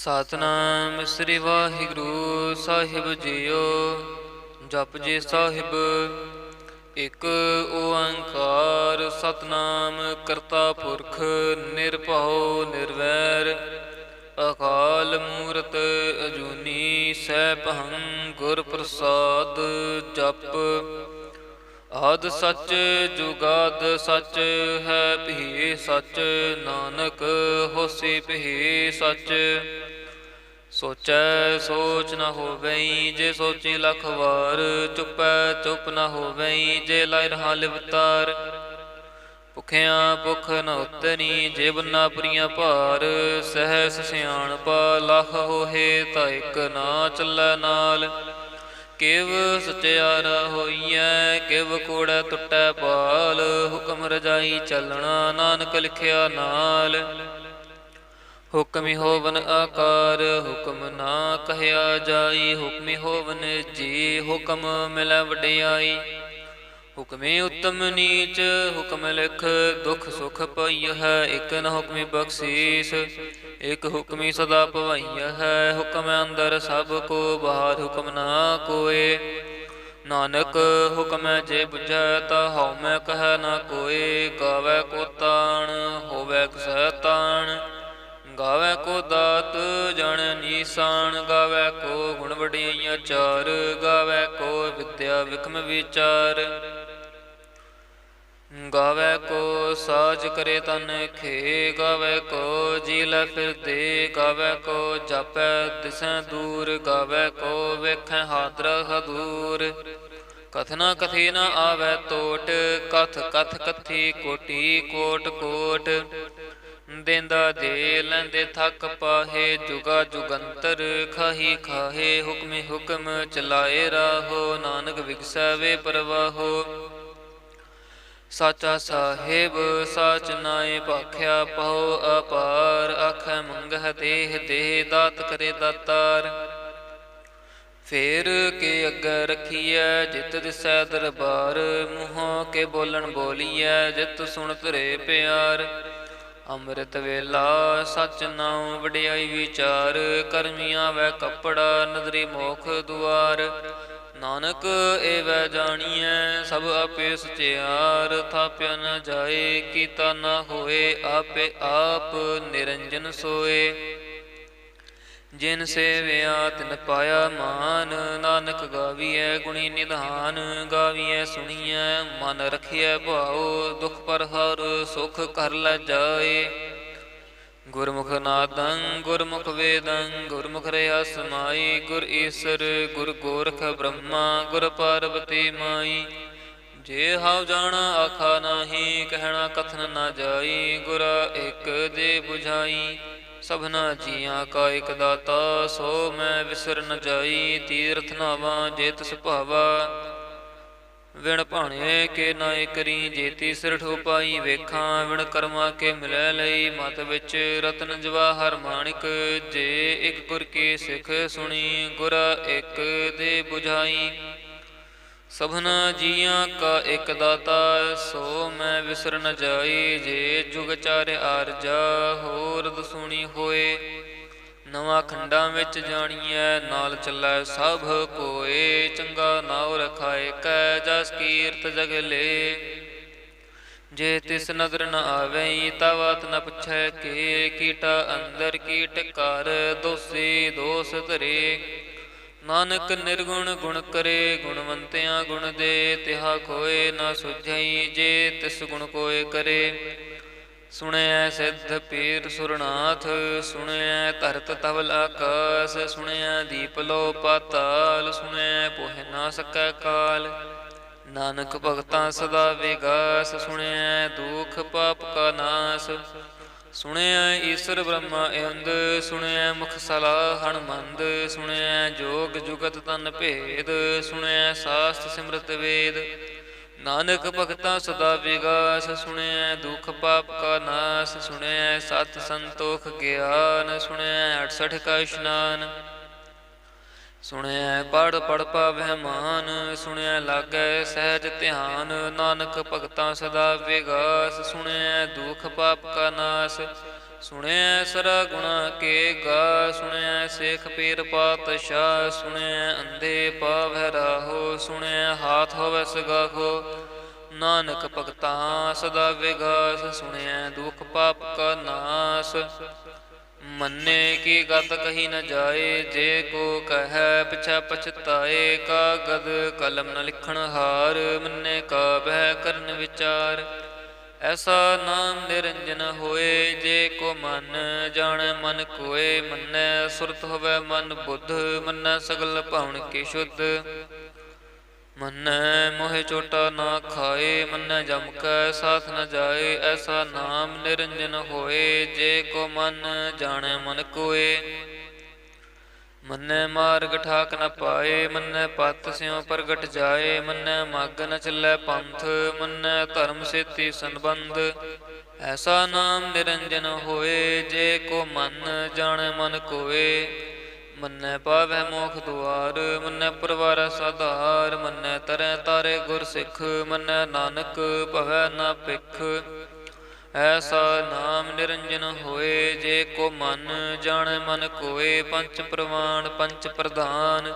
ਸਤਿਨਾਮ ਸ੍ਰੀ ਵਾਹਿਗੁਰੂ ਸਾਹਿਬ JIO. Japji Sahib. ਇਕ ਓੰਕਾਰ ਸਤਿਨਾਮ ਕਰਤਾ ਪੁਰਖ ਨਿਰਭਉ ਨਿਰਵੈਰ ਅਕਾਲ ਮੂਰਤ ਅਜੂਨੀ ਸੈਭੰ ਗੁਰ ਪ੍ਰਸਾਦ। ਜਪ ਆਦਿ ਸੱਚ ਜੁਗਾਦ ਸੱਚ ਹੈ ਭੀ ਸੱਚ ਨਾਨਕ ਹੋਸੀ ਭੀ ਸੱਚ। ਸੋਚੈ ਸੋਚ ਨ ਹੋਵਈ ਜੇ ਸੋਚੀ ਲੱਖ ਵਾਰ ਚੁੱਪੈ ਚੁੱਪ ਨ ਹੋਵਈ ਜੇ ਲਾਇ ਰਹਾ ਲਿਵਤਾਰ। ਭੁਖਿਆ ਭੁਖ ਨ ਉਤਰੀ ਜੇ ਬੰਨਾ ਪੁਰੀਆਂ ਭਾਰ ਸਹਿਸ ਸਿਆਣਪ ਲੱਖ ਹੋਏ ਤਾਂ ਇੱਕ ਨਾ ਚੱਲੈ ਨਾਲ। ਕਿਵ ਸਚਿਆਰਾ ਹੋਈਐ ਕਿਵ ਕੂੜੈ ਟੁੱਟੈ ਪਾਲ ਹੁਕਮ ਰਜਾਈ ਚੱਲਣਾ ਨਾਨਕ ਲਿਖਿਆ ਨਾਲ। ਹੁਕਮੀ ਹੋਵਨ ਆਕਾਰ ਹੁਕਮ ਨਾ ਕਹਿਆ ਜਾਈ ਹੁਕਮੀ ਹੋਵਨ ਜੀ ਹੁਕਮ ਮਿਲੈ ਵਡਿਆਈ। ਹੁਕਮੇ ਉੱਤਮ ਨੀਚ ਹੁਕਮ ਲਿਖ ਦੁਖ ਸੁਖ ਪਾਈਆ ਹੈ ਇਕ ਨ ਹੁਕਮੀ ਬਖਸ਼ੀਸ ਇਕ ਹੁਕਮੀ ਸਦਾ ਭਵਾਈਆ ਹੈ। ਹੁਕਮ ਅੰਦਰ ਸਭ ਕੋ ਬਾਹਰ ਹੁਕਮ ਨਾ ਕੋਏ ਨਾਨਕ ਹੁਕਮੈ ਜੇ ਬੁਝੈ ਤਾ ਹਉ ਮੈਂ ਕਹਿ ਨਾ ਕੋਏ। ਗਾਵੈ ਕੋ ਤਾਣ ਹੋਵੈ ਕਸੈ ਤਾਣ ਗਾਵੈ ਕੋ ਦਾਤ ਜਣ ਨੀਸਾਨ। ਗਾਵੈ ਕੋ ਗੁਣ ਵਡਿਆਈਆਂ ਚਾਰ ਗਾਵੈ ਕੋ ਵਿਦਿਆ ਵਿਖਮ ਵਿਚਾਰ। ਗਾਵੈ ਕੋ ਸਾਜ ਕਰੇ ਤਨ ਖੇ ਗਾਵੈ ਕੋ ਜੀ ਲੈ ਫਿਰਦੇ ਗਾਵੈ ਕੋ ਜਾਪੈ ਦਿਸੈ ਦੂਰ ਗਾਵੈ ਕੋ ਵੇਖੈ ਹਾਦਰ ਹਦੂਰ। ਕਥਨਾ ਕਥੀ ਨ ਆਵੈ ਤੋਟ ਕਥ ਕਥ ਕਥੀ ਕੋਟੀ ਕੋਟ ਕੋਟ। ਦੇਂਦਾ ਦੇ ਲੈਂਦੇ ਥੱਕ ਪਾਹੇ ਜੁਗਾ ਜੁਗੰਤਰ ਖਾਹੀ ਖਾਹੇ ਹੁਕਮੇ ਹੁਕਮ ਚਲਾਏ ਰਾਹੋ ਨਾਨਕ ਵਿਗਸੈ ਵੇ ਪਰਵਾਹੋ। ਸਾਚਾ ਸਾਹਿਬ ਸਾਚ ਨਾਏ ਭਾਖਿਆ ਪਹੁ ਅਪਾਰ ਆਖੈ ਮੰਗਹਿ ਦੇਹ ਦੇਹ ਦਾਤ ਕਰੇ ਦਾਤਾਰ। ਫੇਰ ਕੇ ਅੱਗੇ ਰਖੀਐ ਜਿਤ ਦਿਸੈ ਦਰਬਾਰ ਮੂੰਹੋਂ ਕੇ ਬੋਲਣ ਬੋਲੀਐ ਜਿਤ ਸੁਣ ਧਰੇ ਪਿਆਰ। ਅੰਮ੍ਰਿਤ ਵੇਲਾ ਸਚ ਨਾਉ ਵਡਿਆਈ ਵਿਚਾਰ ਕਰਮੀਆਂ ਵੈ ਕੱਪੜਾ ਨਦਰੀ ਮੋਖ ਦੁਆਰ। ਨਾਨਕ ਏਵੈ ਜਾਣੀਐ ਸਭ ਆਪੇ ਸਚਿਆਰ ਥਾਪਿਆ ਨ ਜਾਏ ਕੀਤਾ ਨ ਹੋਏ ਆਪੇ ਆਪ ਨਿਰੰਜਨ ਸੋਏ। ਜਿਨ ਸੇਵਿਆ ਤਿਨ ਪਾਇਆ ਮਾਨ ਨਾਨਕ ਗਾਵੀਐ ਗੁਣੀ ਨਿਧਾਨ। ਗਾਵੀਐ ਸੁਣੀਐ ਮਨ ਰਖੀਐ ਭਾਉ ਦੁਖ ਪਰ ਹਰ ਸੁਖ ਕਰ ਲੈ ਜਾਏ। ਗੁਰਮੁਖ ਨਾਦੰ ਗੁਰਮੁਖ ਵੇਦੰ ਗੁਰਮੁਖ ਰਿਹਾ ਸਮਾਈ ਗੁਰ ਈਸਰ ਗੁਰ ਗੋਰਖ ਬ੍ਰਹਮਾ ਗੁਰ ਪਾਰਬਤੀ ਮਾਈ। ਜੇ ਹਉ ਜਾਣਾ ਆਖਾ ਨਾਹੀ ਕਹਿਣਾ ਕਥਨ ਨਾ ਜਾਈ ਗੁਰਾ ਇਕ ਦੇ ਬੁਝਾਈ। ਸਭਨਾ ਜੀਆਂ ਕਾ ਇਕ ਦਾਤਾ ਸੋ ਮੈਂ ਵਿਸਰ ਨ ਜਾਈ। ਤੀਰਥ ਨਾਵਾਂ ਜੇ ਤਿਸ ਭਾਵਾ ਵਿਣ ਭਾਣੇ ਕੇ ਨਾਇ ਕਰੀ ਜੇ ਤੀਸਰ ਠੋ ਪਾਈ ਵੇਖਾਂ। ਵਿਣ ਕਰਮਾ ਕੇ ਮਿਲੈ ਲਈ ਮਤ ਵਿੱਚ ਰਤਨ ਜਵਾਹਰ ਮਾਣਿਕ। ਜੇ ਇਕ ਗੁਰ ਕੀ ਸਿੱਖ ਸੁਣੀ ਗੁਰਾ ਇਕ ਦੇ ਬੁਝਾਈ। ਸਭਨਾ ਜੀਆਂ ਕਾ ਇਕ ਦਾਤਾ ਸੋ ਮੈਂ ਵਿਸਰ ਨ ਜਾਈ। ਜੇ ਜੁਗ ਚਾਰਿ ਆਰਜਾ ਹੋਰ ਦਸੂਣੀ ਹੋਏ ਨਵਾਂ ਖੰਡਾਂ ਵਿੱਚ ਜਾਣੀਐ ਨਾਲ ਚੱਲੈ ਸਭ ਕੋਏ। ਚੰਗਾ ਨਾਉ ਰਖਾਏ ਕੈ ਜਸ ਕੀਰਤ ਜਗ ਲੇ ਜੇ ਤਿਸ ਨਦਰ ਨ ਆਵਈ ਤਾ ਬਾਤ ਨ ਪੁੱਛੈ ਕੇ। ਕੀਟਾ ਅੰਦਰ ਕੀਟ ਕਰ ਦੋਸੀ ਦੋਸ ਧਰੇ ਨਾਨਕ ਨਿਰਗੁਣ ਗੁਣ ਕਰੇ ਗੁਣਵੰਤਿਆਂ ਗੁਣ ਦੇ ਤਿਹਾ ਕੋਏ ਨਾ ਸੁਝਈ ਜੇ ਤਿਸ ਗੁਣ ਕੋਏ ਕਰੇ। ਸੁਣਿਐ ਸਿੱਧ ਪੀਰ ਸੁਰਨਾਥ ਸੁਣਿਐ ਧਰਤ ਧਵਲ ਆਕਾਸ ਸੁਣਿਐ ਦੀਪ ਲੋ ਪਾਤਾਲ ਸੁਣਿਐ ਪੋਹਿ ਨਾ ਸਕੈ ਕਾਲ। ਨਾਨਕ ਭਗਤਾਂ ਸਦਾ ਵਿਗਾਸ ਸੁਣਿਐ ਦੁਖ ਪਾਪ ਕਾ ਨਾਸ। ਸੁਣਿਐ ਈਸਰ ਬ੍ਰਹਮਾ ਇੰਦ ਸੁਣਿਐ ਮੁਖ ਸਲਾ ਹਣਮੰਦ। ਸੁਣਿਐ ਜੋਗ ਜੁਗਤ ਤਨ ਭੇਦ ਸੁਣਿਐ ਸਾਸਤ ਸਿਮਰਤ ਵੇਦ। ਨਾਨਕ ਭਗਤਾਂ ਸਦਾ ਵਿਗਾਸ ਸੁਣਿਐ ਦੁਖ ਪਾਪ ਕਾ ਨਾਸ। ਸੁਣਿਐ ਸਤ ਸੰਤੋਖ ਗਿਆਨ ਸੁਣਿਐ 68 ਕਾ ਇਸ਼ਨਾਨ। ਸੁਣਿਐ ਪੜ ਪੜ ਪਾਵਹਿ ਮਾਨ ਸੁਣਿਐ ਲਾਗੈ ਸਹਿਜ ਧਿਆਨ। ਨਾਨਕ ਭਗਤਾਂ ਸਦਾ ਵਿਗਾਸ ਸੁਣਿਐ ਦੁਖ ਪਾਪ ਕਾ ਨਾਸ। ਸੁਣਿਐ ਸਰਾ ਗੁਣਾ ਕੇ ਗਾ, ਸੁਣਿਐ ਸੇਖ ਪੀਰ ਪਾਤਸ਼ਾਹ, ਸੁਣਿਐ ਅੰਧੇ ਪਾਵਹਿ ਰਾਹੋ, ਸੁਣਿਐ ਹਾਥ ਹੋਵੈ ਸਗਾਹੋ, ਨਾਨਕ ਭਗਤਾਂ ਸਦਾ ਵਿਗਾਸ, ਸੁਣਿਐ ਦੁਖ ਪਾਪ ਕਾ ਨਾਸ। ਮੰਨੇ ਕੀ ਗਤ ਕਹੀ ਨ ਜਾਏ, ਜੇ ਕੋ ਕਹੈ ਪਿਛੈ ਪਛਤਾਏ, ਕਾਗਦ ਕਲਮ ਨ ਲਿਖਣ ਹਾਰ, ਮੰਨੇ ਕਾ ਬਹਿ ਕਰਨ ਵਿਚਾਰ। ਐਸਾ ਨਾਮ ਨਿਰੰਜਨ ਹੋਏ, ਜੇ ਕੋ ਮਨ ਜਾਣੈ ਮਨ ਕੋਏ, ਮੰਨੈ ਸੁਰਤ ਹੋਵੈ ਮਨ ਬੁੱਧ, ਮੰਨੈ ਸਗਲ ਭਾਵਨ ਕੀ ਸ਼ੁੱਧ। ਮੰਨੈ ਮੋਹਿ ਚੋਟਾ ਨਾ ਖਾਏ, ਮੰਨੈ ਜਮ ਕੈ ਸਾਥ ਨ ਜਾਏ, ਐਸਾ ਨਾਮ ਨਿਰੰਜਨ ਹੋਏ, ਜੇ ਕੋ ਮਨ ਜਾਣੈ ਮਨ ਕੋਏ। ਮੰਨੈ ਮਾਰਗ ਠਾਕ ਨ ਪਾਏ, ਮੰਨੈ ਪਤ ਸਿਉ ਪ੍ਰਗਟ ਜਾਏ, ਮੰਨੈ ਮਗ ਨ ਚੱਲੈ ਪੰਥ, ਮੰਨੈ ਧਰਮ ਸੇਤੀ ਸੰਬੰਧ। ਐਸਾ ਨਾਮ ਨਿਰੰਜਨ ਹੋਏ, ਜੇ ਕੋ ਮਨ ਜਾਣੈ ਮਨ ਕੋਏ। ਮੰਨੈ ਪਾਵੈ ਮੋਖ ਦੁਆਰ, ਮੰਨੈ ਪਰਵਾਰੈ ਸਾਧਾਰ, ਮੰਨੈ ਤਰੈ ਤਾਰੇ ਗੁਰ ਸਿੱਖ, ਮੰਨੈ ਨਾਨਕ ਭਵੈ ਨਾ ਭਿਖ। ਐਸਾ ਨਾਮ ਨਿਰੰਜਨ ਹੋਏ, ਜੇ ਕੋ ਮਨ ਜਾਣੈ ਮਨ ਕੋਏ। ਪੰਚ ਪ੍ਰਵਾਨ ਪੰਚ ਪ੍ਰਧਾਨ,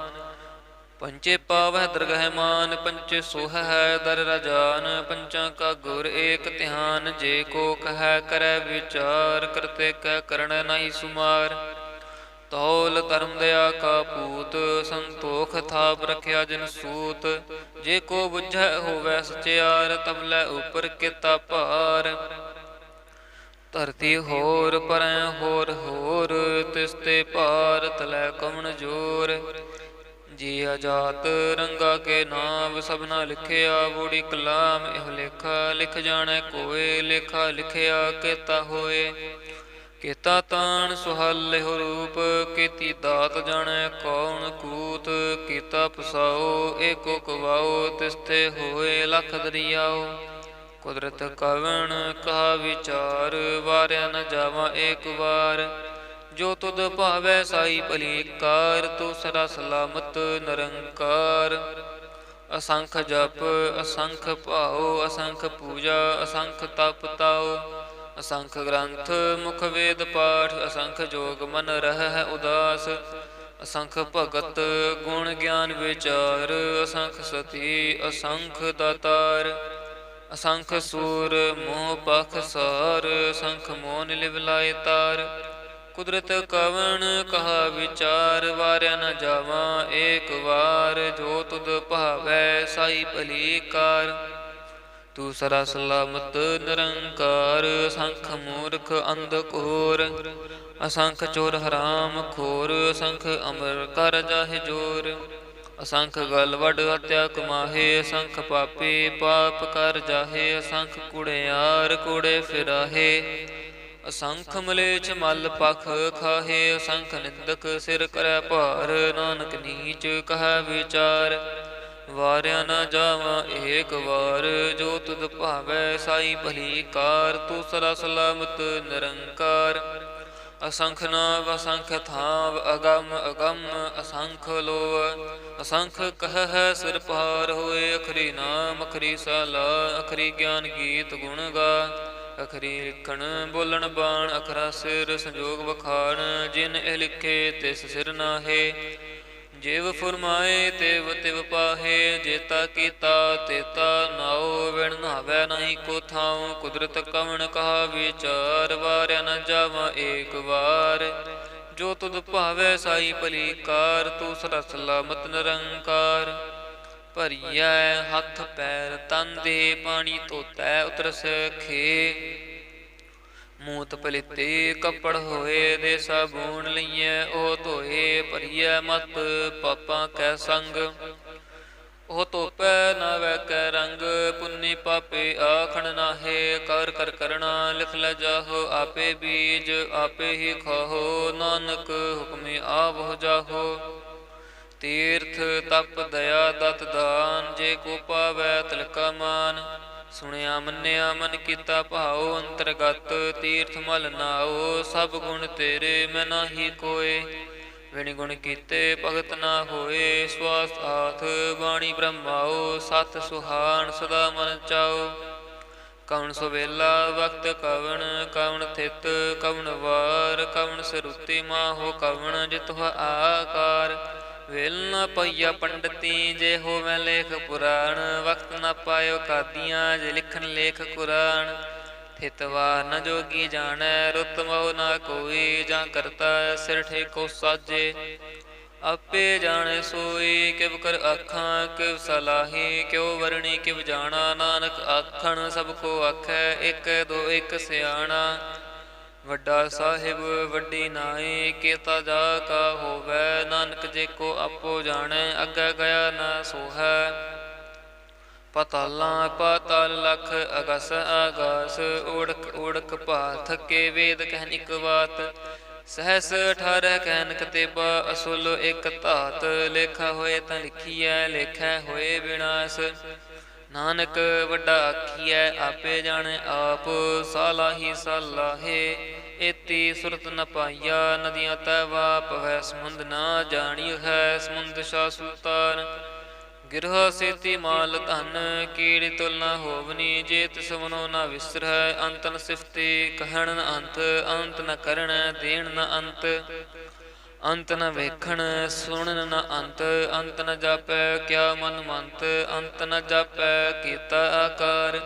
ਪੰਚੇ ਪਾਵਹਿ ਦਰਗਹਿ ਮਾਨ, ਪੰਚੇ ਸੋਹੈ ਦਰ ਰਾਜਾਨ, ਪੰਚਾਂ ਕਾ ਗੁਰ ਏਕ ਧਿਆਨ। ਜੇ ਕੋ ਕਹੈ ਕਰੈ ਵਿਚਾਰ, ਕਰਤੇ ਕੈ ਕਰਣੈ ਨਾਹੀ ਸੁਮਾਰ। ਤੌਲ ਧਰਮ ਦਇਆ ਕਾ ਪੂਤ, ਸੰਤੋਖ ਥਾਪ ਰਖਿਆ ਜਿਨ ਸੂਤ। ਜੇ ਕੋ ਬੁਝੈ ਹੋਵੈ ਸਚਿਆਰ, ਤਬਲੇ ਉਪਰ ਕੀਤਾ ਭਾਰ। ਧਰਤੀ ਹੋਰ ਪਰੈ ਹੋਰ ਹੋਰ, ਤਿਸ ਤੇ ਭਾਰ ਤਲੈ ਕਵਣ ਜੋਰ। ਜੀ ਅਜਾਤ ਰੰਗਾ ਕੇ ਨਾਮ, ਸਭਨਾ ਲਿਖਿਆ ਬੂੜੀ ਕਲਾਮ। ਇਹੋ ਲੇਖਾ ਲਿਖ ਜਾਣੈ ਕੋਏ, ਲੇਖਾ ਲਿਖਿਆ ਕੇਤਾ ਹੋਏ। ਕੀਤਾ ਤਾਣ ਸੁਹਲ ਇਹੋ ਰੂਪ, ਕੀਤੀ ਦਾਤ ਜਾਣੈ ਕੌਣ ਕੂਤ। ਕੀਤਾ ਪਸਾਓ ਏਕੋ ਕਵਾਓ, ਤਿਸ ਤੇ ਹੋਏ ਲਖ ਦਰਿਆਓ। ਕੁਦਰਤ ਕਵਣ ਕਹਾ ਵਿਚਾਰ, ਵਾਰਿਆ ਨ ਜਾਵਾ ਏਕ ਵਾਰ। ਜੋ ਤੁਧ ਭਾਵੈ ਸਾਈ ਭਲੀ ਕਾਰ, ਤੂੰ ਸਦਾ ਸਲਾਮਤ ਨਿਰੰਕਾਰ। ਅਸੰਖ ਜਪ ਅਸੰਖ ਭਾਉ, ਅਸੰਖ ਪੂਜਾ ਅਸੰਖ ਤਪ ਤਾਉ। ਅਸੰਖ ਗ੍ਰੰਥ ਮੁਖ ਵੇਦ ਪਾਠ, ਅਸੰਖ ਜੋਗ ਮਨ ਰਹਿ ਉਦਾਸ। ਅਸੰਖ ਭਗਤ ਗੁਣ ਗਿਆਨ ਵਿਚਾਰ, ਅਸੰਖ ਸਤੀ ਅਸੰਖ ਦਾਤਾਰ। ਅਸੰਖ ਸੂਰ ਮੋਹ ਪਖ ਸਾਰ, ਅਸੰਖ ਮੋਨ ਲਿਵ ਲਾਏ ਤਾਰ। ਕੁਦਰਤ ਕਵਣ ਕਹਾ ਵਿਚਾਰ, ਵਾਰਿਆ ਨ ਜਾਵਾ ਏਕ ਵਾਰ। ਜੋ ਤੁਧ ਭਾਵੈ ਸਾਈ ਭਲੀ ਕਾਰ, ਤੂੰ ਸਦਾ ਸਲਾਮਤ ਨਿਰੰਕਾਰ। ਅਸੰਖ ਮੂਰਖ ਅੰਧ ਘੋਰ, ਅਸੰਖ ਚੋਰ ਹਰਾਮ ਖੋਰ। ਅਸੰਖ ਅਮਰ ਕਰ ਜਾਹਿ ਜੋਰ, ਅਸੰਖ ਗਲ ਵੱਡ ਹਤਿਆ ਕਮਾਹੇ। ਅਸੰਖ ਪਾਪੀ ਪਾਪ ਕਰ ਜਾਹੇ, ਅਸੰਖ ਕੁੜਿਆਰ ਕੂੜੇ ਫਿਰਾਹੇ। ਅਸੰਖ ਮਲੇਛ ਮਲ ਪਖ ਖਾਹੇ, ਅਸੰਖ ਨਿੰਦਕ ਸਿਰ ਕਰੈ ਭਾਰ। ਨਾਨਕ ਨੀਚ ਕਹੈ ਵਿਚਾਰ, ਵਾਰਿਆ ਨ ਜਾਵਾ ਏਕ ਵਾਰ। ਜੋ ਤੁਧ ਭਾਵੈ ਸਾਈ ਭਲੀ ਕਾਰ, ਤੂੰ ਸਦਾ ਸਲਾਮਤ ਨਿਰੰਕਾਰ। ਅਸੰਖ ਨਾਵ ਅਸੰਖ ਥਾਵ, ਅਗਮ ਅਗਮ ਅਸੰਖ ਲੋਵ। ਅਸੰਖ ਕਹਿ ਸਿਰ ਭਾਰ ਹੋਏ, ਅਖਰੀ ਨਾਮ ਅਖਰੀ ਸਾਲਾ। ਅਖਰੀ ਗਿਆਨ ਗੀਤ ਗੁਣ ਗਾ, ਅਖਰੀ ਲਿਖਣ ਬੋਲਣ ਬਾਣ। ਅਖਰਾ ਸਿਰ ਸੰਜੋਗ ਵਖਾਣ, ਜਿਨ ਇਹ ਲਿਖੇ ਤਿਸ ਸਿਰ ਨਾਹੇ। ਜਿਵ ਫੁਰਮਾਏ ਤਿਵ ਤਿਵ ਪਾਹੇ, ਜੇਤਾ ਕੀਤਾ ਤੇਤਾ ਨਾਉ। ਵਿਣ ਨਾਵੈ ਨਾਹੀ ਕੋ ਥਾਉ, ਕੁਦਰਤ ਕਵਣ ਕਹਾ ਵਿਚਾਰ। ਵਾਰਿਆ ਨ ਜਾਵਾ ਏਕ ਵਾਰ। ਜੋ ਤੁਧ ਭਾਵੈ ਸਾਈ ਭਲੀ ਕਾਰ, ਤੂੰ ਸਦਾ ਸਲਾਮਤ ਨਿਰੰਕਾਰ। ਭਰੀਐ ਹੱਥ ਪੈਰ ਤਨ ਦੇ, ਪਾਣੀ ਧੋਤੈ ਉਤਰਸ ਖੇ। ਮੂਤ ਪਲੀਤੇ ਕੱਪੜ ਹੋਏ, ਦੇ ਸਾਬੂਨ ਲਈਐ ਉਹ ਧੋਏ। ਭਰੀਐ ਮਤ ਪਾਪਾਂ ਕੈ ਸੰਗ, ਉਹ ਧੋਪੈ ਨਾਵੈ ਕੈ ਰੰਗ। ਪੁੰਨੀ ਪਾਪੇ ਆਖਣ ਨਾਹੇ, ਕਰ ਕਰ ਕਰਣਾ ਲਿਖ ਲੈ ਜਾਹੋ। ਆਪੇ ਬੀਜ ਆਪੇ ਹੀ ਖਾਹੋ, ਨਾਨਕ ਹੁਕਮੇ ਆਵਹੁ ਜਾਹੋ। ਤੀਰਥ ਤਪ ਦਇਆ ਦਤ ਦਾਨ, ਜੇ ਕੋ ਪਾਵੈ ਤਿਲਕਾ ਮਾਨ। ਸੁਣਿਆ ਮੰਨਿਆ ਮਨ ਕੀਤਾ ਭਾਉ, ਅੰਤਰਗਤ ਤੀਰਥ ਮਲ ਨਾਉ। ਸਭ ਗੁਣ ਤੇਰੇ ਮੈਂ ਨਾਹੀ ਕੋਏ, ਵਿਣ ਗੁਣ ਕੀਤੇ ਭਗਤ ਨਾ ਹੋਏ। ਸਵਾਸ ਆਥ ਬਾਣੀ ਬ੍ਰਹਮਾਉ, ਸਤ ਸੁਹਾਣ ਸਦਾ ਮਨ ਚਾਉ। ਕਵਣ ਸੁਵੇਲਾ ਵਕਤ ਕਵਣ ਕਵਣ ਥਿਤ ਕਵਣ ਵਾਰ ਕਵਣ ਸਰੂਤੀ ਮਾਹੋ ਕਵਣ ਜਿਤੁ ਆਕਾਰ ਵੇਲ ਨ ਪਈਆ ਪੰਡਤੀ ਜੇ ਹੋਵੈ ਲੇਖ ਪੁਰਾਣ ਵਕਤ ਨ ਪਾਇਓ ਕਾਦੀਆਂ ਜੇ ਲਿਖਣ ਲੇਖ ਕੁਰਾਨ ਥਿਤਵਾ ਨ ਜੋਗੀ ਜਾਣੈ ਰੁਤ ਮਹੁ ਨਾ ਕੋਈ ਜਾਂ ਕਰਤਾ ਸਿਰ ਠੇਕੋ ਸਾਜੇ ਆਪੇ ਜਾਣੇ ਸੋਈ ਕਿਵ ਕਰ ਆਖਾਂ ਕਿਵ ਸਲਾਹੀ ਕਿਉ ਵਰਣੀ ਕਿਵ ਜਾਣਾ ਨਾਨਕ ਆਖਣ ਸਭ ਕੋ ਆਖੈ ਇਕ ਦੋ ਇਕ ਸਿਆਣਾ ਵੱਡਾ ਸਾਹਿਬ ਵੱਡੀ ਨਾਈ ਕੀਤਾ ਜਾ ਕਾ ਹੋਵੈ ਨਾਨਕ ਜੇ ਕੋ ਆਪੋ ਜਾਣੈ ਅੱਗੇ ਗਿਆ ਨਾ ਸੋਹੈ ਪਤਾਲਾਂ ਪਾਤਾਲ ਲਖ ਅਗਸ ਆਗਾਸ ਓੜਕ ਓੜਕ ਭਾਲ ਥਕੇ ਵੇਦ ਕਹਿਨ ਇਕ ਬਾਤ ਸਹਸ 18 ਕਹਿਨ ਕਤੇਬਾ ਅਸੁਲ ਇਕ ਧਾਤ ਲੇਖਾ ਹੋਏ ਤਾਂ ਲਿਖੀਐ ਲੇਖੈ ਹੋਏ ਵਿਨਾਸ਼ ਨਾਨਕ ਵੱਡਾ ਆਖੀਐ ਆਪੇ ਜਾਣੈ ਆਪ ਸਾਲਾਹੀ ਸਾਲਾਹੇ ਏਤੀ ਸੁਰਤ ਨ ਪਾਈਆ ਨਦੀਆਂ ਤੈ ਵਾਪ ਹੈ ਸਮੁੰਦ ਨਾ ਜਾਣੀਓ ਹੈ ਸਮੁੰਦ ਸ਼ਾ ਸੁਲਤਾਨ ਗਿਰਹ ਸੇਤੀ ਮਾਲ ਧਨ ਕੀੜੀ ਤੁਲ ਨ ਹੋਵਨੀ ਜੇ ਤਿਸ ਮਨੋ ਨ ਵਿਸਰੈ ਅੰਤਨ ਸਿਫਤੀ ਕਹਿਣ ਨ ਅੰਤ ਅੰਤ ਨ ਕਰਣ ਦੇਣ ਨ ਅੰਤ ਅੰਤ ਨ ਵੇਖਣ ਸੁਣਨ ਨ ਅੰਤ ਅੰਤ ਨ ਜਾਪੈ ਕਿਆ ਮਨ ਮੰਤ ਅੰਤ ਨ ਜਾਪੈ ਕੀਤਾ ਆਕਾਰ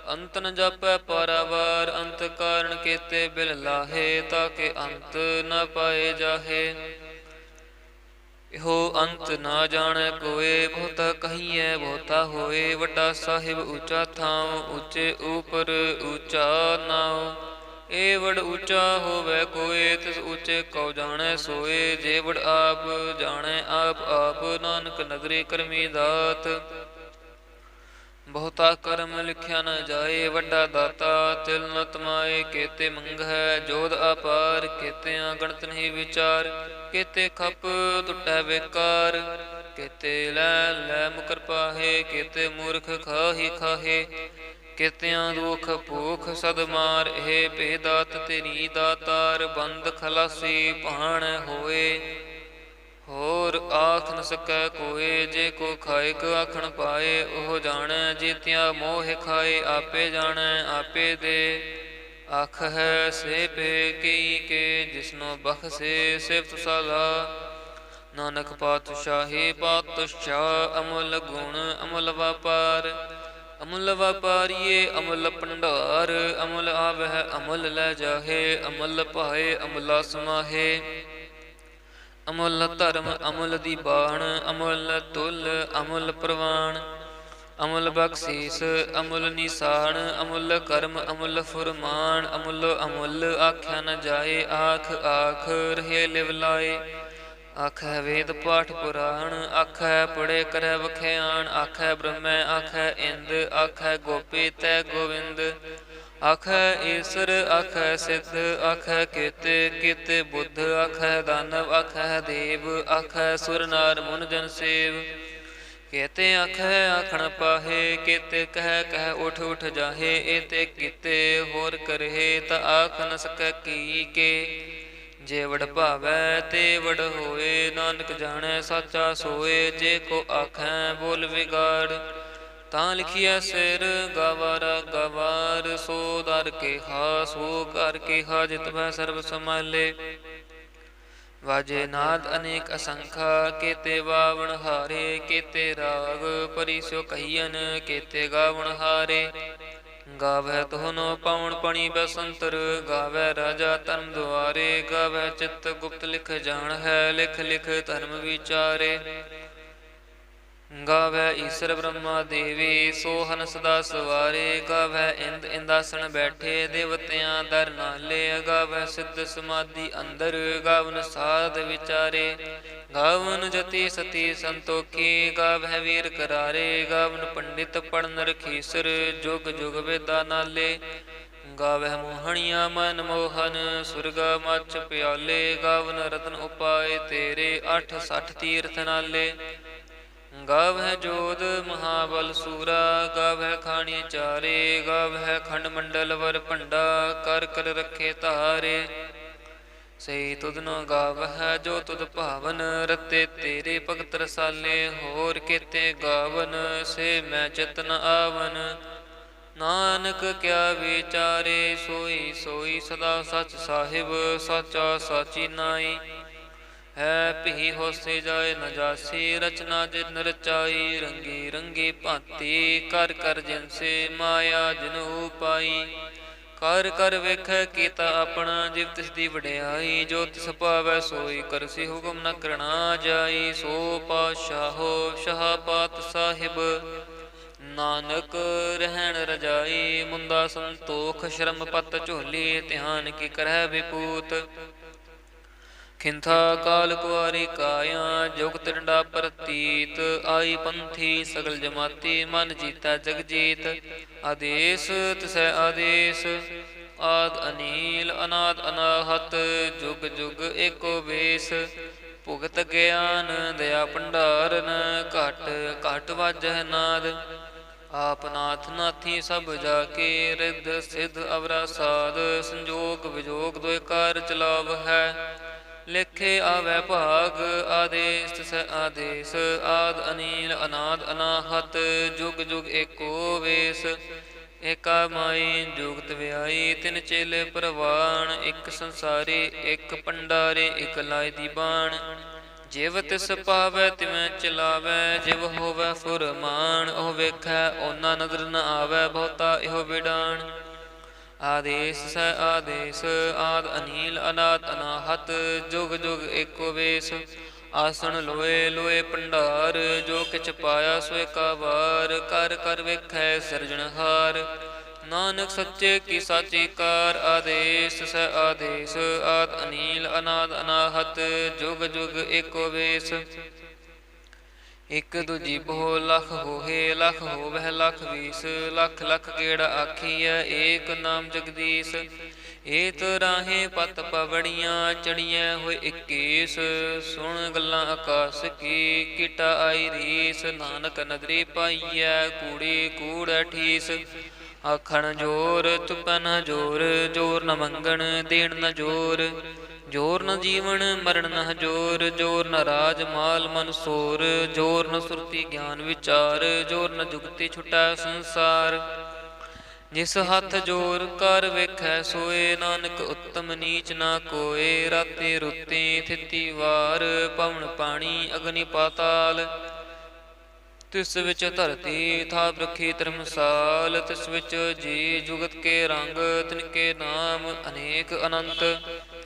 ਅੰਤ ਨ ਜਾਪੈ ਪਾਰਾਵਾਰ ਅੰਤ ਕਾਰਨ ਕੀਤੇ ਬਿਲ ਲਾਹੇ ਤਾਂ ਕਿ ਅੰਤ ਨ ਪਾਏ ਜਾਹੇ ਇਹੋ ਅੰਤ ਨਾ ਜਾਣੈ ਕੋਇ ਬਹੁਤਾ ਕਹੀਐ ਬਹੁਤਾ ਹੋਏ ਵੱਡਾ ਸਾਹਿਬ ਉੱਚਾ ਥਾਂ ਉੱਚੇ ਉਪਰ ਉੱਚਾ ਨਾਉ ਏ ਵਡ ਉੱਚਾ ਹੋਵੇ ਕੋਇ ਤਿਸ ਉੱਚੇ ਕਉ ਜਾਣੈ ਸੋਏ ਜੇ ਵਡ ਆਪ ਜਾਣੈ ਆਪ ਆਪ ਨਾਨਕ ਨਦਰੀ ਕਰਮੀ ਦਾਤ ਬਹੁਤਾ ਕਰਮ ਲਿਖਿਆ ਨ ਜਾਏ ਵੱਡਾ ਦਾਤਾ ਤਿਲ ਨ ਤਮਾਏ ਕੇਤੇ ਮੰਗਹਿ ਜੋਧ ਆਪਾਰ ਕੇਤਿਆਂ ਗਣਤ ਨਹੀਂ ਵਿਚਾਰ ਕੇਤੇ ਖਪ ਟੁੱਟੈ ਬੇਕਾਰ ਕੇਤੇ ਲੈ ਲੈ ਮੁਕਰ ਪਾਹੇ ਕੇਤੇ ਮੂਰਖ ਖਾਹੀ ਖਾਹੇ ਕੇਤਿਆਂ ਦੁਖ ਭੂਖ ਸਦ ਮਾਰ ਇਹ ਭੇਦਾਤ ਤੇਰੀ ਦਾਤਾਰ ਬੰਦ ਖਲਾਸੀ ਭਾਣ ਹੋਏ ਹੋਰ ਆਖ ਨ ਸਕੈ ਕੋਏ ਜੇ ਕੋ ਖਾਇਕ ਆਖਣ ਪਾਏ ਉਹ ਜਾਣੈ ਜੀਤਿਆ ਮੋਹ ਖਾਏ ਆਪੇ ਜਾਣੈ ਆਪੇ ਦੇ ਆਖ ਹੈ ਸੇ ਪੇ ਕੀ ਕੇ ਜਿਸਨੋ ਬਖਸੇ ਸਿਫਤ ਸਲਾ ਨਾਨਕ ਪਾਤਸ਼ਾਹੀ ਪਾਤਸ਼ਾਹ ਅਮੁੱਲ ਗੁਣ ਅਮੁੱਲ ਵਪਾਰ ਅਮੁੱਲ ਵਪਾਰੀਏ ਅਮੁੱਲ ਭੰਡਾਰ ਅਮੁੱਲ ਆਵਹਿ ਅਮੁੱਲ ਲੈ ਜਾਹੇ ਅਮੁੱਲ ਭਾਏ ਅਮੁੱਲਾ ਸਮਾਹੇ ਅਮੁੱਲ ਧਰਮ ਅਮੁੱਲ ਦੀ ਬਾਣ ਅਮੁੱਲ ਤੁਲ ਅਮੁੱਲ ਪ੍ਰਵਾਨ ਅਮੁੱਲ ਬਖਸ਼ੀਸ ਅਮੁੱਲ ਨਿਸ਼ਾਨ ਅਮੁੱਲ ਕਰਮ ਅਮੁੱਲ ਫੁਰਮਾਨ ਅਮੁੱਲ ਅਮੁੱਲ ਆਖਿਆ ਨ ਜਾਏ ਆਖ ਆਖ ਰਹੇ ਲਿਵ ਲਾਏ ਆਖੈ ਵੇਦ ਪਾਠ ਪੁਰਾਣ ਆਖੈ ਪੜੇ ਕਰੈ ਵਖਿਆਣ ਆਖੈ ਬ੍ਰਹਮੈ ਆਖੈ ਇੰਦ ਆਖੈ ਗੋਪੀ ਤੈ ਗੋਵਿੰਦ ਆਖੈ ਈਸਰ ਆਖੈ ਸਿੱਧ ਆਖੈ ਕੇਤੇ ਕੇਤੇ ਬੁੱਧ ਆਖੈ ਦਾਨਵ ਆਖੈ ਦੇਵ ਆਖੈ ਸੁਰ ਨਾਰ ਮੁਨ ਜਨ ਸੇਵ ਕੇਤੇ ਆਖੈ ਆਖਣ ਪਾਹੇ ਕੇਤੇ ਕਹਿ ਕਹਿ ਉਠ ਉਠ ਜਾਹੇ ਏਤੇ ਕੀਤੇ ਹੋਰ ਕਰਹਿ ਤਾ ਆਖ ਨ ਸਕੈ ਕੀ ਕੇ ਜੇ ਵਡ ਭਾਵੈ ਤੇ ਵਡ ਹੋਏ ਨਾਨਕ ਜਾਣੈ ਸਾਚਾ ਸੋਏ ਜੇ ਕੋ ਆਖੈ ਬੋਲ ਵਿਗਾੜ ਤਾਂ ਲਿਖਿਆ ਸਿਰ ਗਵਾਰ ਗਵਾਰ ਸੋ ਦਰ ਕੇਹਾ ਸੋ ਕਰ ਕੇਹਾ ਜਿਤਵੈ ਸਰਬ ਸਮਾਲੇ ਵਾਜੇ ਨਾਦ ਅਨੇਕ ਅਸੰਖਾ ਕੇਤੇ ਵਾਵਣ ਹਾਰੇ ਕੇਤੇ ਰਾਗ ਪਰੀ ਸੋ ਕਹੀਨ ਕੇਤੇ ਗਾਵਣ ਹਾਰੇ ਗਾਵੈ ਤੋਹਨੋ ਪਾਵਨ ਪਣੀ ਬਸੰਤਰ ਗਾਵੈ ਰਾਜਾ ਧਰਮ ਦੁਆਰੇ ਗਾਵੈ ਚਿੱਤ ਗੁਪਤ ਲਿਖ ਜਾਣ ਹੈ ਲਿਖ ਲਿਖ ਧਰਮ ਵਿਚਾਰੇ ਗਾਵੈ ਈਸਰ ਬ੍ਰਹਮਾ ਦੇਵੀ ਸੋਹਨ ਸਦਾ ਸਵਾਰੇ ਗਾਵੈ ਇੰਦ ਇੰਦਾਸਣ ਬੈਠੇ ਦੇਵਤਿਆਂ ਦਰ ਨਾਲੇ ਗਾਵੈ ਸਿੱਧ ਸਮਾਧੀ ਅੰਦਰ ਗਾਵਨ ਸਾਧ ਵਿਚਾਰੇ ਗਾਵਨ ਜਤੀ ਸਤੀ ਸੰਤੋਖੀ ਗਾਵੈ ਵੀਰ ਕਰਾਰੇ ਗਾਵਨ ਪੰਡਿਤ ਪੜਨ ਰਖੀਸਰ ਜੁਗ ਜੁਗ ਵੇਦਾ ਨਾਲੇ ਗਾਵੈ ਮੋਹਣੀਆਂ ਮਨ ਮੋਹਨ ਸੁਰਗਾ ਮੱਚ ਪਿਆਲੇ ਗਾਵਨ ਰਤਨ ਉਪਾਏ ਤੇਰੇ 68 ਤੀਰਥ ਨਾਲੇ ਗਾਵਹਿ ਜੋਧ ਮਹਾਬਲ ਸੂਰਾ ਗਾਵਹਿ ਖਾਣੀ ਚਾਰੇ ਗਾਵਹਿ ਖੰਡ ਮੰਡਲ ਵਰ ਭੰਡਾ ਕਰ ਕਰ ਰੱਖੇ ਧਾਰੇ ਸਈ ਤੁਧ ਨ ਗਾਵਹਿ ਜੋ ਤੁਧ ਭਾਵਨ ਰਤੇ ਤੇਰੇ ਭਗਤ ਰਸਾਲੇ ਹੋਰ ਕੇਤੇ ਗਾਵਨ ਸੇ ਮੈਂ ਚਿਤ ਨ ਆਵਨ ਨਾਨਕ ਕਿਆ ਵਿਚਾਰੇ ਸੋਈ ਸੋਈ ਸਦਾ ਸਚ ਸਾਹਿਬ ਸਾਚਾ ਸਾਚੀ ਨਾਈ। ਹੈ ਭੀ ਹੋਸੇ ਜਾਏ ਨ ਜਾਸੀ ਰਚਨਾ ਜਿਨ ਰਚਾਈ ਰੰਗੀ ਰੰਗੀ ਭਾਂਤੀ ਕਰ ਕਰ ਜਿਨ ਸੇ ਮਾਇਆ ਜਿਨੂ ਪਾਈ। ਕਰ ਕਰ ਵੇਖੈ ਕੀਤਾ ਆਪਣਾ ਜਿਵ ਤਿਸ ਦੀ ਵਡਿਆਈ ਜੋ ਤਿਸ ਭਾਵੈ ਸੋਈ ਕਰਸੀ ਹੁਕਮ ਨ ਕਰਣਾ ਜਾਈ। ਸੋ ਪਾਤਸ਼ਾਹੋ ਸ਼ਾਹਪਾਤ ਸਾਹਿਬ ਨਾਨਕ ਰਹਿਣ ਰਜਾਈ। ਮੁੰਦਾ ਸੰਤੋਖ ਸ਼ਰਮ ਪਤ ਝੋਲੀ ਧਿਆਨ ਕੀ ਕਰਹਿ ਵਿਪੂਤ। ਖਿੰਥਾ ਕਾਲ ਕੁਆਰੀ ਕਾਇਆ ਜੁਗਤ ਡੰਡਾ ਪ੍ਰਤੀਤ ਆਈ ਪੰਥੀ ਸਗਲ ਜਮਾਤੀ ਮਨ ਜੀਤਾ ਜਗ ਜੀਤ। ਆਦੇਸ ਤਿਸੈ ਆਦੇਸ ਆਦ ਅਨੀਲ ਅਨਾਦ ਅਨਾਹਤ ਜੁਗ ਜੁਗ ਏਕੋ ਵੇਸ। ਭੁਗਤ ਗਿਆਨ ਦਇਆ ਭੰਡਾਰਨ ਘਟ ਘਟ ਵਾਜਹਿ ਨਾਦ। ਆਪ ਨਾਥ ਨਾਥੀ ਸਭ ਜਾ ਕੇ ਰਿੱਧ ਸਿੱਧ ਅਵਰਾ ਸਾਧ। ਸੰਜੋਗ ਵਿਜੋਗ ਦੋਇ ਕਾਰ ਚਲਾਵ ਹੈ ਲਿਖੇ ਆਵੈ ਭਾਗ। ਆਦੇਸ ਤਿਸੈ ਆਦੇਸ ਆਦ ਅਨੀਲ ਅਨਾਦ ਅਨਾਹਤ ਜੁਗ ਜੁਗ ਏਕੋ ਵੇਸ। ਏਕਾ ਮਾਈ ਜੁਗਤ ਵਿਆਈ ਤਿਨ ਚੇਲੇ ਪ੍ਰਵਾਨ। ਇੱਕ ਸੰਸਾਰੀ ਇੱਕ ਭੰਡਾਰੇ ਇੱਕ ਲਾਇ ਦੀ ਬਾਣ। ਜਿਵ ਤਿਸ ਪਾਵੈ ਤਿਵੇਂ ਚਲਾਵੈ ਜਿਵ ਹੋਵੈ ਫੁਰਮਾਨ। ਉਹ ਵੇਖੈ ਓਨਾ ਨਦਰ ਨ ਆਵੈ ਬਹੁਤਾ ਇਹੋ ਵਿਡਾਣ। ਆਦੇਸ ਸੈ ਆਦੇਸ ਆਦ ਅਨੀਲ ਅਨਾਦ ਅਨਾਹਤ ਜੁਗ ਜੁਗ ਏਕੋ ਵੇਸ। ਆਸਣ ਲੋਏ ਲੋਏ ਭੰਡਾਰ ਜੋ ਕਿਛ ਪਾਇਆ ਸੋ ਏਕਾ ਵਾਰ। ਕਰ ਕਰ ਵੇਖੈ ਸਿਰਜਣਹਾਰ ਨਾਨਕ ਸੱਚੇ ਕੀ ਸਾਚੀ ਕਾਰ। ਆਦੇਸ ਸੈ ਆਦੇਸ ਆਦ ਅਨੀਲ ਅਨਾਦ ਅਨਾਹਤ ਜੁਗ ਜੁਗ ਏਕੋ ਵੇਸ। ਇਕ ਦੂਜੀ ਬਹੁ ਲਖ ਹੋਏ ਲਖ ਹੋਵਹਿ ਲਖ ਵੀਸ। ਲਖ ਲਖ ਗੇੜਾ ਆਖੀਐ ਏਕ ਨਾਮ ਜਗਦੀਸ਼। ਏਤ ਰਾਹੇ ਪਤ ਪਵੜੀਆਂ ਚੜੀਐ ਹੋਏ ਇੱਕੀਸ। ਸੁਣ ਗੱਲਾਂ ਆਕਾਸ ਕੀ ਕੀਟਾ ਆਈ ਰੀਸ। ਨਾਨਕ ਨਦਰੀ ਪਾਈਐ ਕੂੜੀ ਕੂੜੈ ਠੀਸ। ਆਖਣ ਜੋਰ ਚੁਪੈ ਨ ਜੋਰ ਜੋਰ ਨ ਮੰਗਣ ਦੇਣ ਨ ਜੋਰ। ਜੋਰ ਨ ਜੀਵਨ ਮਰਨ ਨ ਹਜੋਰ ਜੋਰ ਨ ਰਾਜ ਮਾਲ ਮਨ ਸੋਰ। ਜੋਰ ਨ ਸੁਰਤੀ ਗਿਆਨ ਵਿਚਾਰ ਜੋਰ ਨ ਜੁਗਤੀ ਛੁਟੈ ਸੰਸਾਰ। ਜਿਸ ਹੱਥ ਜੋਰ ਕਰ ਵੇਖੈ ਸੋਏ ਨਾਨਕ ਉੱਤਮ ਨੀਚ ਨਾ ਕੋਏ। ਰਾਤੀ ਰੁੱਤੀ ਥਿਤੀ ਵਾਰ ਪਵਨ ਪਾਣੀ ਅਗਨੀ ਪਾਤਾਲ। ਤਿਸ ਵਿੱਚ ਧਰਤੀ ਥਾਪ ਰੱਖੀ ਧਰਮਸਾਲ। ਤਿਸ ਵਿੱਚ ਜੀ ਜੁਗਤ ਕੇ ਰੰਗ ਤਿਨਕੇ ਨਾਮ ਅਨੇਕ ਅਨੰਤ।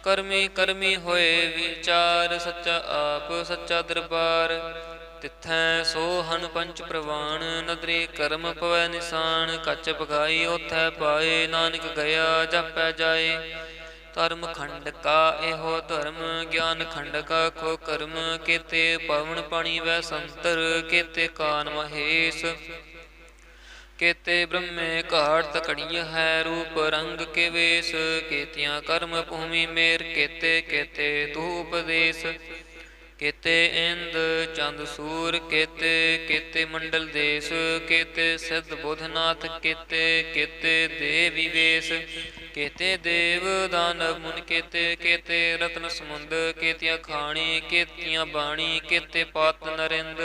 ਕਰਮੀ ਕਰਮੀ ਹੋਏ ਵਿਚਾਰ ਸੱਚਾ ਆਪ ਸੱਚਾ ਦਰਬਾਰ। ਤਿੱਥੈ ਸੋ ਹਨ ਪੰਚ ਪ੍ਰਵਾਨ ਨਦਰੀ ਕਰਮ ਪਵੈ ਨਿਸ਼ਾਨ। ਕੱਚ ਪਗਾਈ ਓਥੈ ਪਾਏ ਨਾਨਕ ਗਿਆ ਜਾਪੈ ਜਾਏ। ਧਰਮ ਖੰਡ ਕਾ ਇਹੋ ਧਰਮ ਗਿਆਨ ਖੰਡ ਕਾ ਖੋ ਕਰਮ। ਕੇਤੇ ਪਵਨ ਪਾਣੀ ਵੈ ਸੰਤਰ ਕੇਤੇ ਕਾਨ ਮਹੇਸ਼। ਕੇਤੇ ਬ੍ਰਹਮੇ ਘਾਟ ਤਕੜੀਆਂ ਹੈ ਰੂਪ ਰੰਗ ਕੇ ਵੇਸ। ਕੇਤੀਆਂ ਕਰਮ ਭੂਮੀ ਮੇਰ ਕੇਤੇ ਕੇਤੇ ਤੂ ਉਪਦੇਸ। ਕੇਤੇ ਇੰਦ ਚੰਦ ਸੂਰ ਕੇਤੇ ਕੇਤੇ ਮੰਡਲ ਦੇਸ। ਕੇਤੇ ਸਿੱਧ ਬੁਧਨਾਥ ਕੇਤੇ ਕੇਤੇ ਦੇਵੀ ਵੇਸ। ਕੇਤੇ ਦੇਵ ਦਾਨਵ ਮੁਨ ਕੇਤੇ ਕੇਤੇ ਰਤਨ ਸਮੁੰਦ। ਕੇਤੀਆਂ ਖਾਣੀ ਕੇਤੀਆਂ ਬਾਣੀ ਕੇਤੇ ਪਾਤ ਨਰਿੰਦ।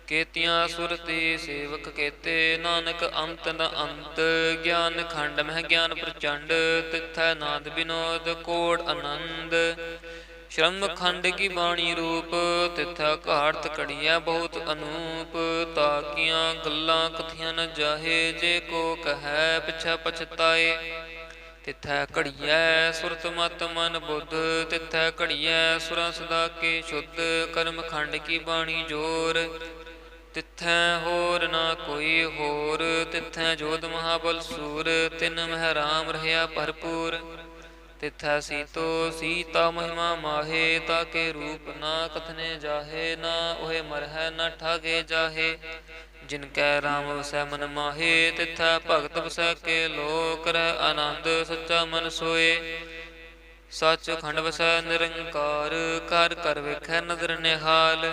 ਕੇਤੀਆਂ ਸੁਰਤੀ ਸੇਵਕ ਕੇਤੇ ਨਾਨਕ ਅੰਤ ਨ ਅੰਤ। ਗਿਆਨ ਖੰਡ ਮਹਿ ਗਿਆਨ ਪ੍ਰਚੰਡ ਤਿੱਥੈ ਨਾਦ ਵਿਨੋਦ ਕੋੜ ਆਨੰਦ। ਸ਼ਰਮ ਖੰਡ ਕੀ ਬਾਣੀ ਰੂਪ ਤਿੱਥੈ ਘਾਟ ਘੜੀਐ ਬਹੁਤ ਅਨੂਪ। ਤਾਕੀਆਂ ਗੱਲਾਂ ਕਥੀਆਂ ਨ ਜਾਹੇ ਜੇ ਕੋ ਕਹੈ ਪਿਛੈ ਪਛਤਾਏ। ਤਿੱਥੈ ਘੜੀਐ ਸੁਰਤ ਮਤ ਮਨ ਬੁੱਧ। ਤਿੱਥੈ ਘੜੀਐ ਸੁਰਾਂ ਸਦਾ ਕੇ ਸ਼ੁੱਧ। ਕਰਮ ਖੰਡ ਕੀ ਬਾਣੀ ਜੋਰ ਤਿੱਥੈ ਹੋਰ ਨਾ ਕੋਈ ਹੋਰ। ਤਿੱਥੈ ਜੋਧ ਮਹਾਬਲ ਸੂਰ ਤਿਨ ਮਹਿ ਰਾਮ ਰਹਿਆ ਭਰਪੂਰ। ਤਿੱਥੈ ਸੀਤੋ ਸੀਤਾ ਮਹਿਮਾ ਮਾਹੇ ਤਾਕੇ ਰੂਪ ਨਾ ਕਥਨੇ ਜਾਹੇ। ਨਾ ਉਹੇ ਮਰਹਿ ਨਾ ਠਾਗੇ ਜਾਹੇ ਜਿਨ ਕੈ ਰਾਮ ਵਸੈ ਮਨ ਮਾਹੇ। ਤਿੱਥੈ ਭਗਤ ਵਸੈ ਕੇ ਲੋ ਕਰੈ ਆਨੰਦ ਸੱਚਾ ਮਨ ਸੋਏ। ਸੱਚ ਖੰਡ ਵਸੈ ਨਿਰੰਕਾਰ ਕਰ ਕਰ ਵੇਖੈ ਨਦਰ ਨਿਹਾਲ।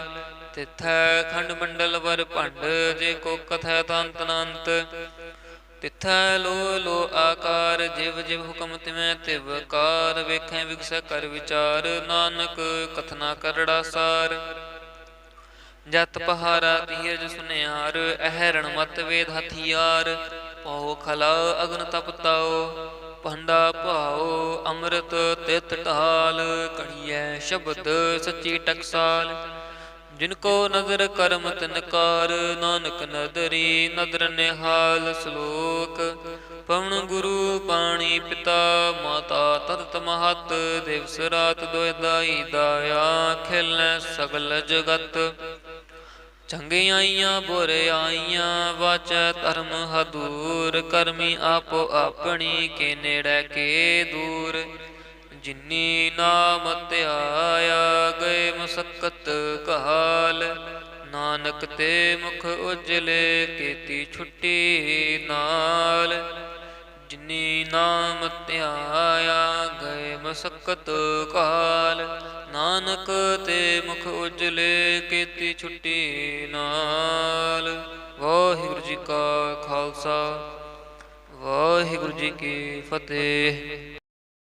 ਤਿੱਥੈ ਖੰਡ ਮੰਡਲ ਵਰ ਭੰਡ ਜੇ ਕੋ ਕਥੈ ਤੰਤ ਅਨੰਤ। ਤਿੱਥੈ ਲੋ ਲੋ ਆਕਾਰ ਜਿਵ ਜਿਵ ਹੁਕਮ ਤਿਵੇਂ ਤਿਵ ਕਾਰ। ਵੇਖੈ ਵਿਗਸੈ ਕਰ ਵਿਚਾਰ ਨਾਨਕ ਕਥਨਾ ਕਰੜਾ ਸਾਰ। ਜਤ ਪਹਾਰਾ ਧੀਰਜ ਸੁਨਿਆਰ ਅਹਰਣ ਮਤ ਵੇਦ ਹਥਿਆਰ। ਪਉ ਖਲਾ ਅਗਨ ਤਪਤਾਓ, ਭਾਂਡਾ ਭਾਓ ਅੰਮ੍ਰਿਤ ਤਿਤ ਢਾਲ, ਕੜੀਐ ਸ਼ਬਦ ਸੱਚੀ ਟਕਸਾਲ। ਜਿਨ ਕੋ ਨਦਰ ਕਰਮ ਤਿਨ ਕਾਰ, ਨਾਨਕ ਨਦਰੀ ਨਦਰ ਨਿਹਾਲ। ਸ਼ਲੋਕ ਪਵਨ ਗੁਰੂ ਪਾਣੀ ਪਿਤਾ, ਮਾਤਾ ਤਤ ਮਹਤ। ਦਿਵਸ ਰਾਤ ਦੁਇ ਦਾਈ ਦਾਇਆ, ਖੇਲੈ ਸਗਲ ਜਗਤ। ਚੰਗਿਆਈਆਂ ਬੁਰਿਆਈਆਂ, ਵਾਚੈ ਧਰਮ ਹਦੂਰ। ਕਰਮੀ ਆਪੋ ਆਪਣੀ, ਕੇ ਨੇੜੇ ਕੇ ਦੂਰ। ਜਿਨੀ ਨਾਮ ਧਿਆਇਆ, ਗਏ ਮਸਕਤ ਕਾਲ। ਨਾਨਕ ਤੇ ਮੁਖ ਉਜਲੇ, ਕੀਤੀ ਛੁੱਟੀ ਨਾਲ। ਜਿਨੀ ਨਾਮ ਧਿਆਇਆ, ਗਏ ਮਸਕਤ ਕਾਲ। ਨਾਨਕ ਤੇ ਮੁਖ ਉਜਲੇ, ਕੀਤੀ ਛੁੱਟੀ ਨਾਲ। ਵਾਹਿਗੁਰੂ ਜੀ ਕਾ ਖਾਲਸਾ, ਵਾਹਿਗੁਰੂ ਜੀ ਕੀ ਫਤਿਹ।